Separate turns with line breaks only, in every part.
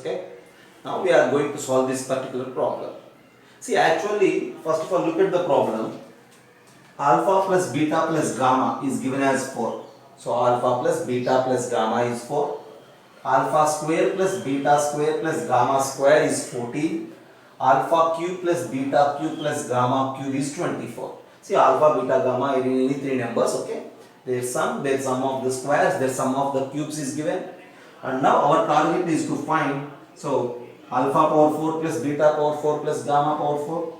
Okay. Now we are going to solve this particular problem. See, actually, first of all, look at the problem. Alpha plus beta plus gamma is given as 4. So alpha plus beta plus gamma is 4. Alpha square plus beta square plus gamma square is 14. Alpha cube plus beta cube plus gamma cube is 24. See, alpha, beta, gamma are any three numbers, okay? Their sum of the squares, their sum of the cubes is given. And now our target is to find, so alpha power 4 plus beta power 4 plus gamma power 4,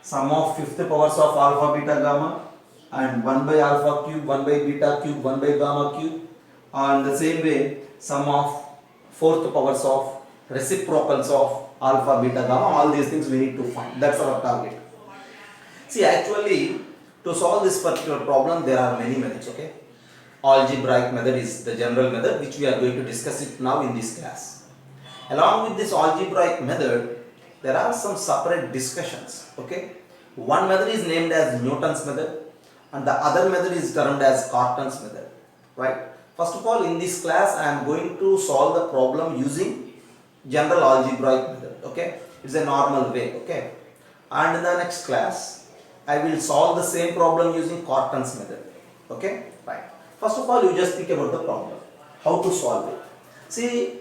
sum of fifth powers of alpha, beta, gamma, and 1 by alpha cube, 1 by beta cube, 1 by gamma cube. And the same way, sum of fourth powers of reciprocals of alpha, beta, gamma, all these things we need to find. That's our target. See, actually, to solve this particular problem, there are many methods, okay? Algebraic method is the general method which we are going to discuss it now in this class. Along with this algebraic method, there are some separate discussions, okay? One method is named as Newton's method and the other method is termed as Cartan's method, right? First of all, in this class, I am going to solve the problem using general algebraic method, okay? It's a normal way, okay? And in the next class, I will solve the same problem using Cartan's method, okay? Right. First of all, you just think about the problem, how to solve it. See,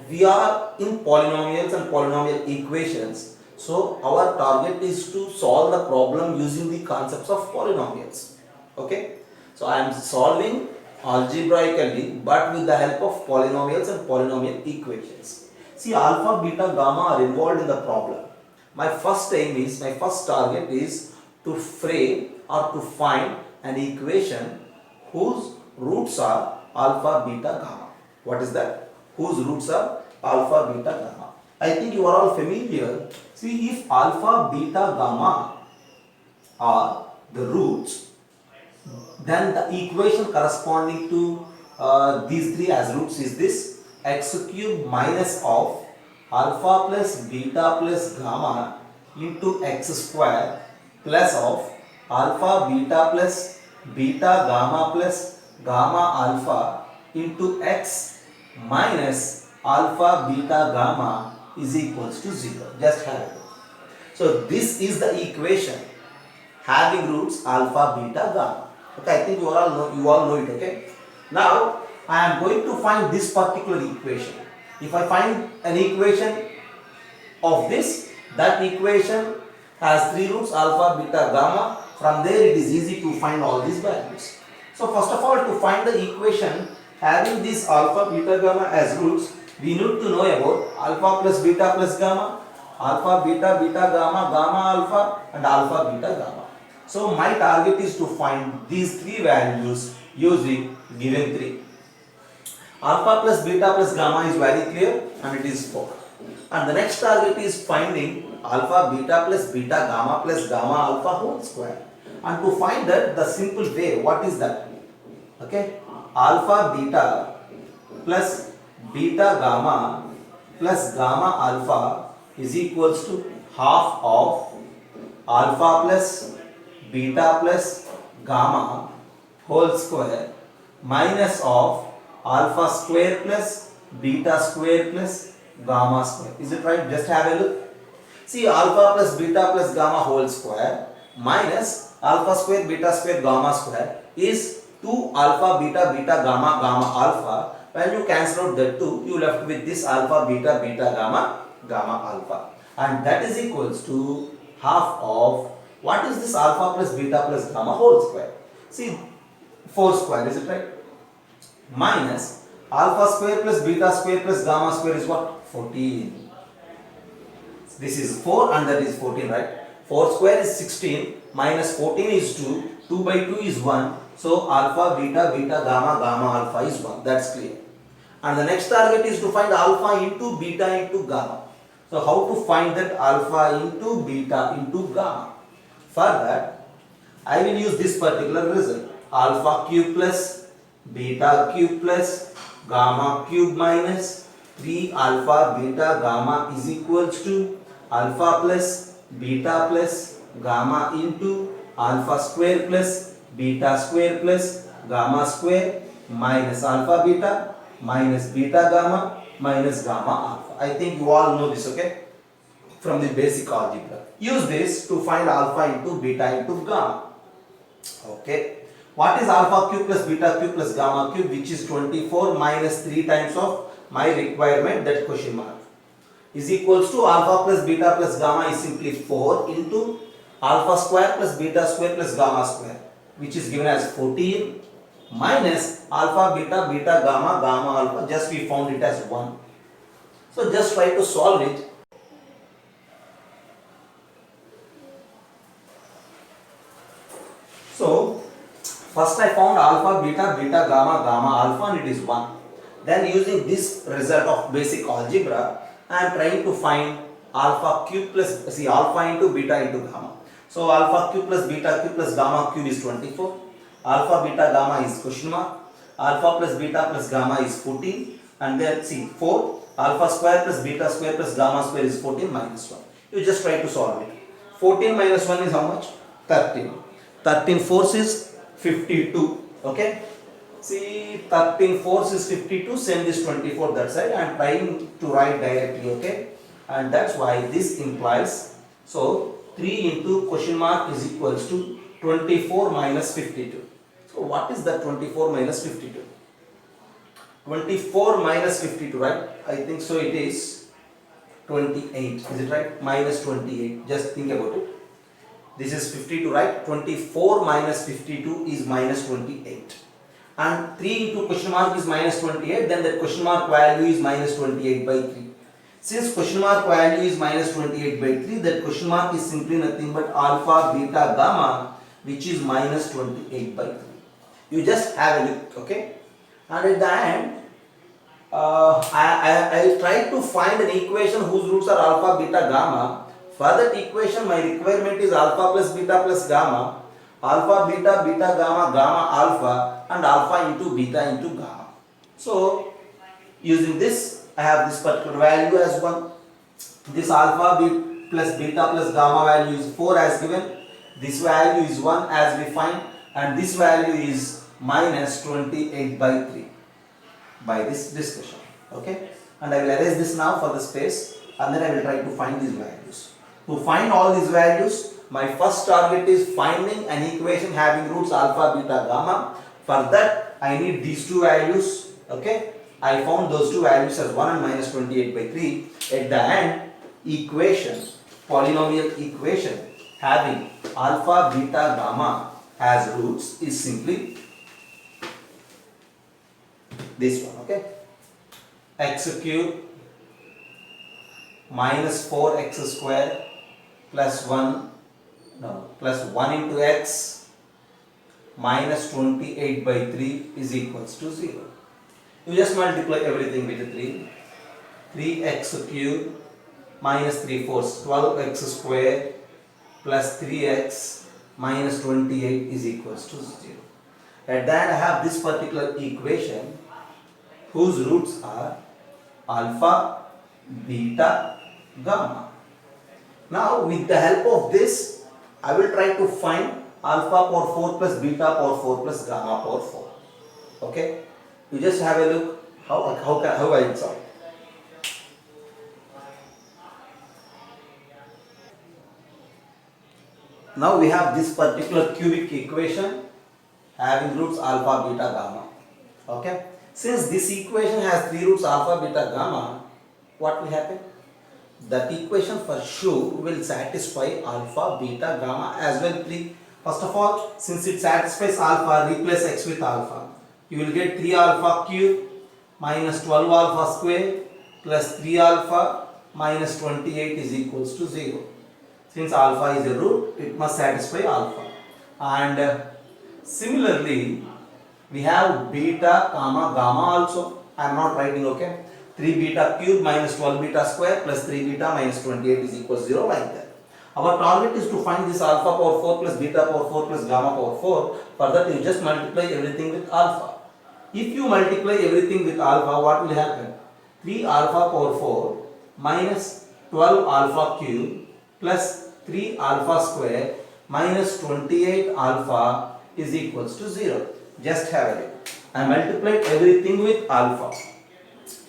we are in polynomials and polynomial equations, so our target is to solve the problem using the concepts of polynomials, okay? So I am solving algebraically but with the help of polynomials and polynomial equations. See, alpha, beta, gamma are involved in the problem. My first target is to frame or to find an equation whose roots are alpha, beta, gamma. What is that? Whose roots are alpha, beta, gamma. I think you are all familiar. See, if alpha, beta, gamma are the roots, then the equation corresponding to these three as roots is this: x cube minus of alpha plus beta plus gamma into x square plus of alpha beta plus beta gamma plus gamma alpha into x minus alpha beta gamma is equals to 0. Just have it. So this is the equation having roots alpha, beta, gamma. Okay, I think you all know it, okay? Now I am going to find this particular equation. If I find an equation of this, that equation has three roots alpha, beta, gamma. From there it is easy to find all these values. So first of all, to find the equation having this alpha, beta, gamma as roots, we need to know about alpha plus beta plus gamma, alpha, beta, beta, gamma, gamma, alpha, and alpha, beta, gamma. So my target is to find these three values using given three. Alpha plus beta plus gamma is very clear and it is 4. And the next target is finding alpha, beta plus beta, gamma plus gamma alpha whole square. And to find that, the simple way, what is that? Okay, alpha beta plus beta gamma plus gamma alpha is equals to half of alpha plus beta plus gamma whole square minus of alpha square plus beta square plus gamma square. Is it right? Just have a look. See, alpha plus beta plus gamma whole square minus alpha square beta square gamma square is 2 alpha beta beta gamma gamma alpha. When you cancel out that 2, you left with this alpha beta beta gamma gamma alpha, and that is equals to half of, what is this alpha plus beta plus gamma whole square? See, 4 square, is it right? Minus alpha square plus beta square plus gamma square is what? 14. This is 4 and that is 14, right? 4 square is 16 minus 14 is 2. 2 by 2 is 1. So alpha, beta, beta, gamma, gamma alpha is 1. That's clear. And the next target is to find alpha into beta into gamma. So how to find that alpha into beta into gamma? For that, I will use this particular result. Alpha cube plus beta cube plus gamma cube minus 3 alpha beta gamma is equals to alpha plus beta plus gamma into alpha square plus beta square plus gamma square minus alpha beta minus beta gamma minus gamma alpha. I think you all know this, okay, from the basic algebra. Use this to find alpha into beta into gamma. Okay. What is alpha cube plus beta cube plus gamma cube, which is 24 minus 3 times of my requirement, that question mark, is equals to alpha plus beta plus gamma is simply 4 into alpha square plus beta square plus gamma square, which is given as 14 minus alpha beta beta gamma gamma alpha, just we found it as 1. So just try to solve it. So first I found alpha beta beta gamma gamma alpha and it is 1. Then using this result of basic algebra, I am trying to find alpha cube plus, see, alpha into beta into gamma. So alpha cube plus beta cube plus gamma cube is 24. Alpha beta gamma is question mark. Alpha plus beta plus gamma is 14. And then see 4. Alpha square plus beta square plus gamma square is 14 minus 1. You just try to solve it. 14 minus 1 is how much? 13. 13 fourths is 52. Okay. See, 13 fourths is 52, send this 24 that side. I am trying to write directly, okay, and that's why this implies, so 3 into question mark is equals to 24 minus 52. So what is that 24 minus 52? 24 minus 52, right? I think so it is 28, is it right? Minus 28, just think about it. This is 52, right? 24 minus 52 is minus 28. And 3 into question mark is minus 28, then that question mark value is minus 28 by 3. Since question mark value is minus 28 by 3, that question mark is simply nothing but alpha, beta, gamma, which is minus 28 by 3. You just have a look, okay? And at the end, I try to find an equation whose roots are alpha, beta, gamma. For that equation, my requirement is alpha plus beta plus gamma, alpha, beta, beta, gamma, gamma, alpha, and alpha into beta into gamma. So, using this, I have this particular value as 1. This alpha plus beta plus gamma value is 4 as given. This value is 1 as we find, and this value is minus 28 by 3 by this discussion. Okay, and I will erase this now for the space, and then I will try to find these values. To find all these values, my first target is finding an equation having roots alpha, beta, gamma. For that, I need these two values. Okay, I found those two values as 1 and minus 28 by 3. At the end, equation, polynomial equation having alpha, beta, gamma as roots is simply this one. Okay, x cube minus 4x square plus 1 into x minus 28 by 3 is equals to 0. You just multiply everything with 3. 3x cube minus 3 fourths, 12x square plus 3x minus 28 is equals to 0. At the end, I have this particular equation whose roots are alpha, beta, gamma. Now, with the help of this, I will try to find alpha power 4 plus beta power 4 plus gamma power 4. Okay? You just have a look how I will solve. Now we have this particular cubic equation having roots alpha, beta, gamma. Okay? Since this equation has 3 roots alpha, beta, gamma, what will happen? That equation for sure will satisfy alpha, beta, gamma as well 3. First of all, since it satisfies alpha, replace x with alpha. You will get 3 alpha cube minus 12 alpha square plus 3 alpha minus 28 is equals to 0. Since alpha is a root, it must satisfy alpha. And similarly, we have beta, gamma, gamma also. I am not writing, okay. 3 beta cube minus 12 beta square plus 3 beta minus 28 is equals to 0, like that. Our target is to find this alpha power 4 plus beta power 4 plus gamma power 4. For that, you just multiply everything with alpha. If you multiply everything with alpha, what will happen? 3 alpha power 4 minus 12 alpha cube plus 3 alpha square minus 28 alpha is equals to 0. Just have a look. I multiplied everything with alpha.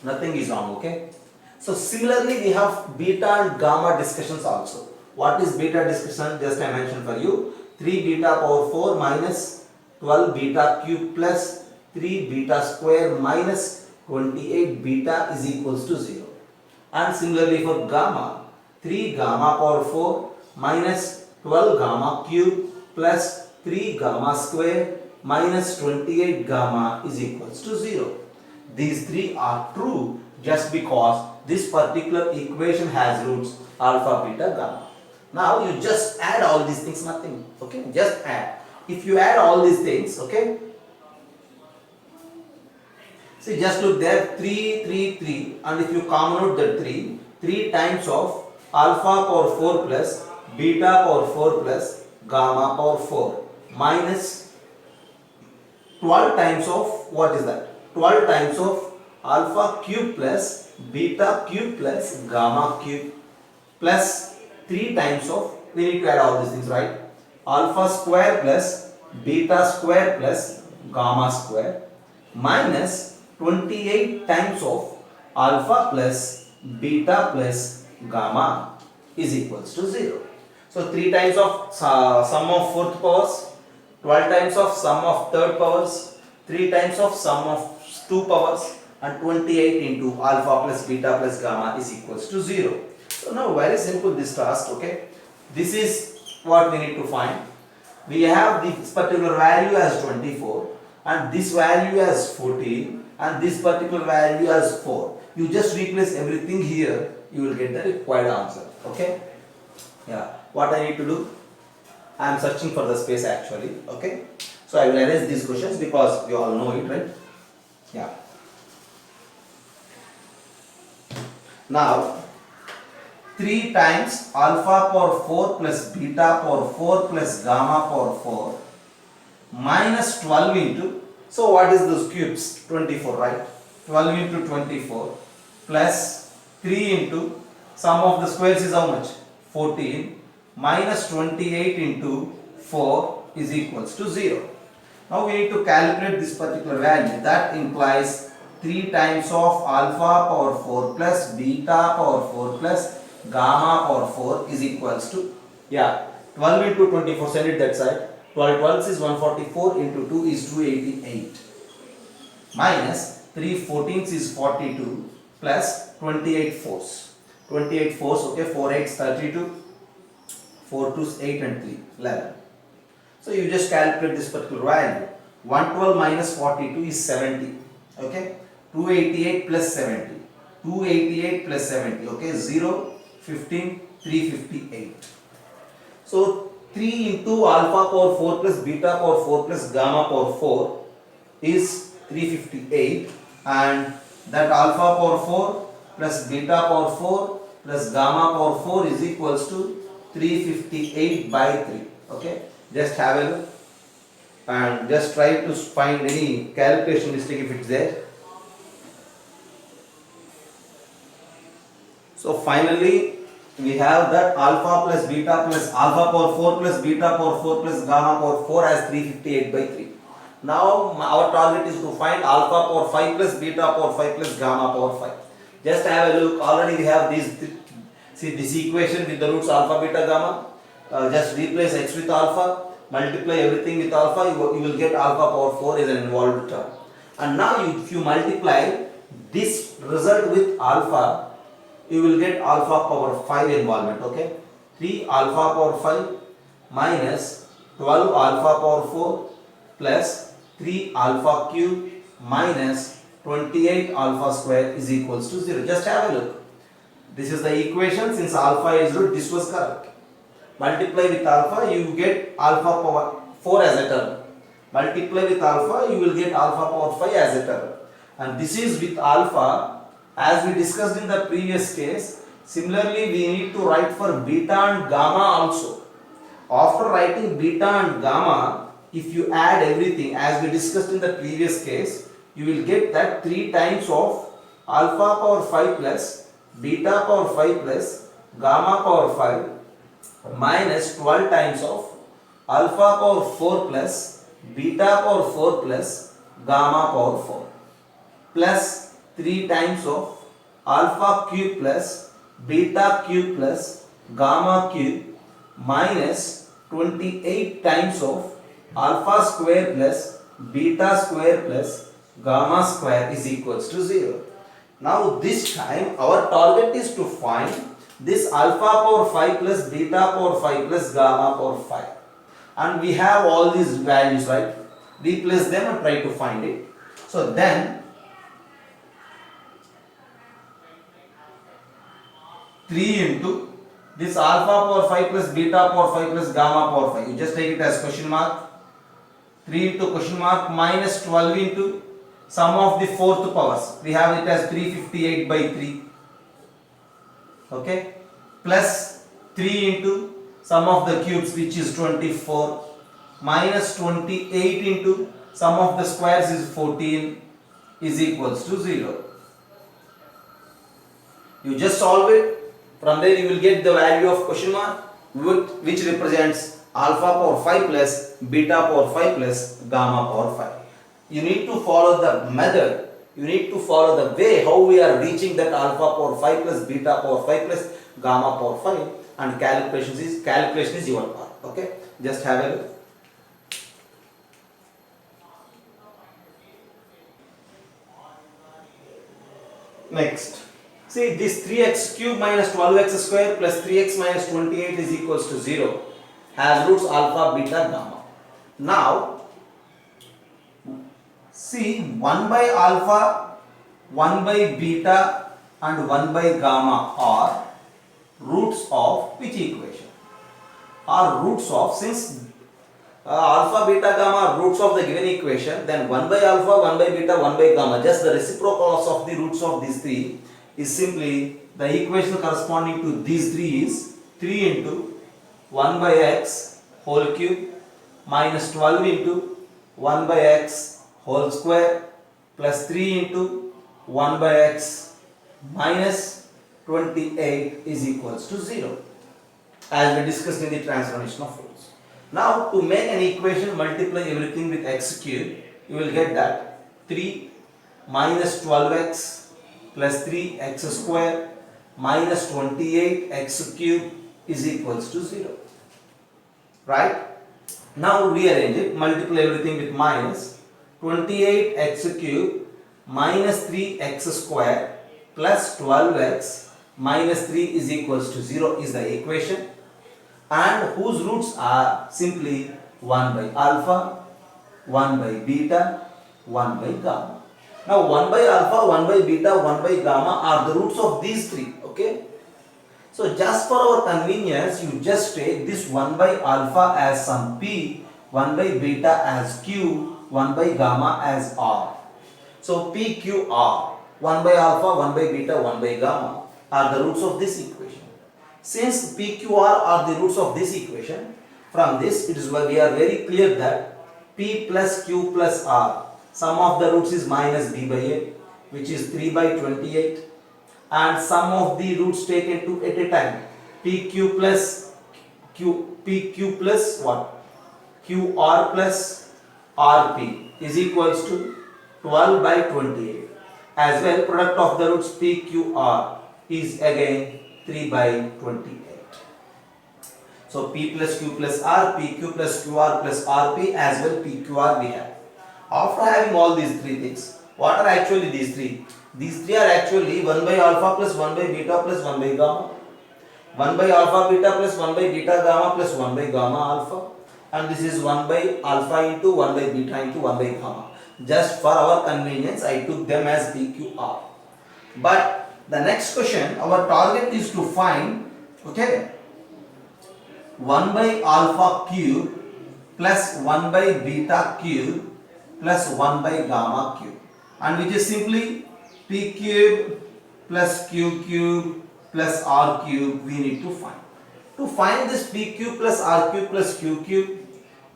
Nothing is wrong, okay? So similarly we have beta and gamma discussions also. What is beta discussion? Just I mentioned for you. 3 beta power 4 minus 12 beta cube plus 3 beta square minus 28 beta is equals to 0. And similarly for gamma, 3 gamma power 4 minus 12 gamma cube plus 3 gamma square minus 28 gamma is equals to 0. These three are true just because this particular equation has roots alpha, beta, gamma. Now you just add all these things, nothing, okay? Just add. If you add all these things, okay? See, just look there, 3, 3, 3, and if you common out the 3 times of alpha power 4 plus beta power 4 plus gamma power 4 minus 12 times of, what is that? 12 times of alpha cube plus beta cube plus gamma cube plus 3 times of, we need to add all these things, right? Alpha square plus beta square plus gamma square minus 28 times of alpha plus beta plus gamma is equals to 0. So 3 times of sum of fourth powers, 12 times of sum of third powers, 3 times of sum of 2 powers, and 28 into alpha plus beta plus gamma is equals to 0. So now very simple this task, okay? This is what we need to find. We have this particular value as 24 and this value as 14 and this particular value as 4. You just replace everything here, you will get the required answer, okay? Yeah, what I need to do? I am searching for the space actually, okay? So I will erase these questions because you all know it, right? Yeah. Now 3 times alpha power 4 plus beta power 4 plus gamma power 4 minus 12 into, so what is those cubes? 24, right? 12 into 24 plus 3 into, sum of the squares is how much? 14 minus 28 into 4 is equals to 0. Now we need to calculate this particular value. That implies 3 times of alpha power 4 plus beta power 4 plus gamma power 4 is equals to, 12 into 24, send it that side. 12 12 is 144 into 2 is 288 minus 3 14 is 42 plus 28 fours. 28 fours, okay, 4 8 32, 4 2 8 and 3 11. So you just calculate this particular value. 112 minus 42 is 70, okay? 288 plus 70, 288 plus 70, okay? 0, 15, 358. So 3 into alpha power 4 plus beta power 4 plus gamma power 4 is 358, and that alpha power 4 plus beta power 4 plus gamma power 4 is equals to 358 by 3, okay? Just have a look and just try to find any calculation mistake if it's there. So finally we have that alpha plus beta plus alpha power 4 plus beta power 4 plus gamma power 4 as 358 by 3. Now our target is to find alpha power 5 plus beta power 5 plus gamma power 5. Just have a look, already we have these, see this equation with the roots alpha, beta, gamma. Just replace x with alpha, multiply everything with alpha, you will get alpha power 4 is an involved term. And now if you multiply this result with alpha, you will get alpha power 5 involvement, okay? 3 alpha power 5 minus 12 alpha power 4 plus 3 alpha cube minus 28 alpha square is equals to 0. Just have a look. This is the equation. Since alpha is root, this was correct. Multiply with alpha, you get alpha power 4 as a term. Multiply with alpha, you will get alpha power 5 as a term. And this is with alpha, as we discussed in the previous case. Similarly, we need to write for beta and gamma also. After writing beta and gamma, if you add everything as we discussed in the previous case, you will get that 3 times of alpha power 5 plus beta power 5 plus gamma power 5 minus 12 times of alpha power 4 plus beta power 4 plus gamma power 4 plus 3 times of alpha cube plus beta cube plus gamma cube minus 28 times of alpha square plus beta square plus gamma square is equals to 0. Now this time our target is to find this alpha power 5 plus beta power 5 plus gamma power 5, and we have all these values, right? Replace them and try to find it. So then 3 into this alpha power 5 plus beta power 5 plus gamma power 5, you just take it as question mark, 3 into question mark minus 12 into sum of the fourth powers, we have it as 358 by 3, okay, plus 3 into sum of the cubes, which is 24, minus 28 into sum of the squares is 14, is equals to 0. You just solve it. From there you will get the value of question mark, which represents alpha power 5 plus beta power 5 plus gamma power 5. You need to follow the method, you need to follow the way how we are reaching that alpha power 5 plus beta power 5 plus gamma power 5, and calculation is your part. Okay, just have a look. Next, see this 3x cube minus 12x square plus 3x minus 28 is equals to 0 has roots alpha, beta, gamma. Now see 1 by alpha, 1 by beta and 1 by gamma are roots of which equation? Are roots of, since alpha, beta, gamma are roots of the given equation, then 1 by alpha, 1 by beta, 1 by gamma, just the reciprocals of the roots of these three is simply the equation corresponding to these three is 3 into 1 by x whole cube minus 12 into 1 by x whole square plus 3 into 1 by x minus 28 is equals to 0, as we discussed in the transformation of roots. Now to make an equation, multiply everything with x cube, you will get that 3 minus 12x plus 3x square minus 28x cube is equals to 0. Right? Now rearrange it, multiply everything with minus 28x cube minus 3x square plus 12x minus 3 is equals to 0 is the equation, and whose roots are simply 1 by alpha, 1 by beta, 1 by gamma. Now 1 by alpha, 1 by beta, 1 by gamma are the roots of these three. Okay. So just for our convenience, you just take this 1 by alpha as some p, 1 by beta as q, 1 by gamma as r. So p, q, r, 1 by alpha, 1 by beta, 1 by gamma are the roots of this equation. Since p, q, r are the roots of this equation, from this it is why we are very clear that p plus q plus r, sum of the roots is minus b by a, which is 3 by 28, and sum of the roots taken to at a time, pq plus what? qr plus rp is equals to 12 by 28. As well, product of the roots pqr is again 3 by 28. So p plus q plus r, pq plus qr plus rp, as well pqr we have. After having all these three things, what are actually these three? These three are actually 1 by alpha plus 1 by beta plus 1 by gamma, 1 by alpha beta plus 1 by beta gamma plus 1 by gamma alpha, and this is 1 by alpha into 1 by beta into 1 by gamma. Just for our convenience, I took them as pqr. But the next question, our target is to find, okay, 1 by alpha cube plus 1 by beta cube plus 1 by gamma cube, and which is simply p cube plus q cube plus r cube we need to find. To find this p cube plus r cube plus q cube,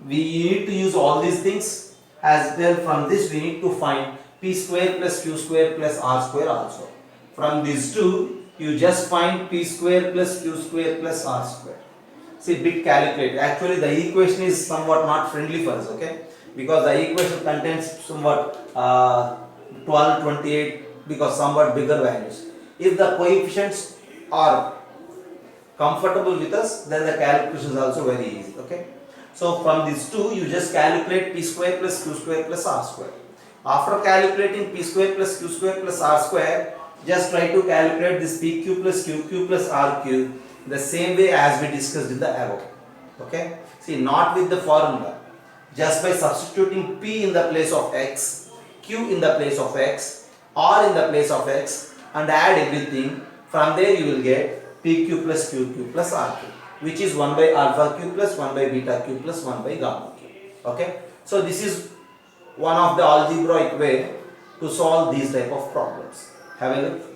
we need to use all these things. As well, from this we need to find p square plus q square plus r square also. From these two, you just find p square plus q square plus r square. See, bit calculate. Actually, the equation is somewhat not friendly for us, okay? Because the equation contains somewhat 12, 28 because somewhat bigger values. If the coefficients are comfortable with us, then the calculation is also very easy. Okay. So from these two, you just calculate p square plus q square plus r square. After calculating p square plus q square plus r square, just try to calculate this pq plus qq plus rq the same way as we discussed in the above. Okay. See, not with the formula. Just by substituting p in the place of x, q in the place of x, r in the place of x, and add everything. From there you will get pq plus qq plus rq, which is 1 by alpha q plus 1 by beta q plus 1 by gamma q. Okay. So this is one of the algebraic way to solve these type of problems. Have a look.